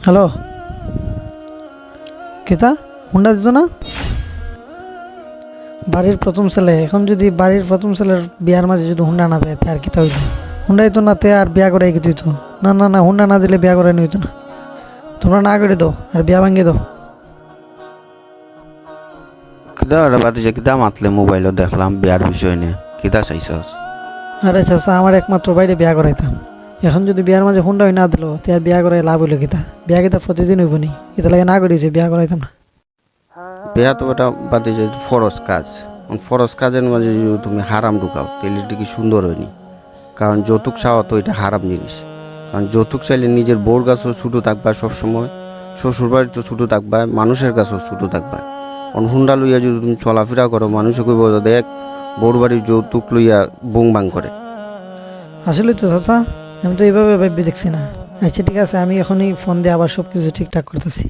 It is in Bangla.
হ্যালো, কেতা হুন্ডা দিত না? বাড়ির প্রথম ছেলে, এখন যদি বাড়ির প্রথম ছেলের বিয়ার মাঝে যদি হুন্ডা না দেয় আর কিতা হইল? হুন্ডাই তো না তে আর বিয়া করে কি দিত? না না না, হুন্ডা না দিলে বিয়া করে নিত না। তোমরা না করে দাও আর বিয়া ভাঙিয়ে দাও। কিতা ওরা বাতিছে কিতা মাতলে মোবাইলও দেখলাম বিয়ার বিষয় নিয়ে কিতা চাইছস? আরে চাচা, আমার একমাত্র বাইরে বিয়া করাইতাম। এখন যদি বিয়ার মাঝে হুন্ডা হই না দিল তে আর বিয়া করাই লাভ হইল কিতা? বিয়া কিতা প্রতিদিন হইব নি? এটা লাগে না করেছে, বিয়া করাইতাম না। বিয়া তো এটা বাতিছে ফরজ কাজ। ফরজ কাজের মাঝে যদি তুমি হারাম ঢুকাও তাহলে এটা কি সুন্দর হয়নি? কারণ যৌতুক চাওয়া তো এটা হারাম জিনিস। কারণ যৌতুক চাইলে নিজের বউর কাছেও ছুটো থাকবা সবসময়, শ্বশুর বাড়িতেও ছুটো থাকবা, মানুষের কাছেও ছুটো থাকবা। হুন্ডা লইয়া যদি তুমি চলাফেরা করো মানুষে কইব দেখ বউর বাড়ির যৌতুক লইয়া বুং বাং করে। আসলে তো চাচা, আমি তো এইভাবে ভেবে দেখছি না। আচ্ছা ঠিক আছে, আমি এখনই ফোন দিয়ে আবার সব কিছু ঠিকঠাক করতেছি।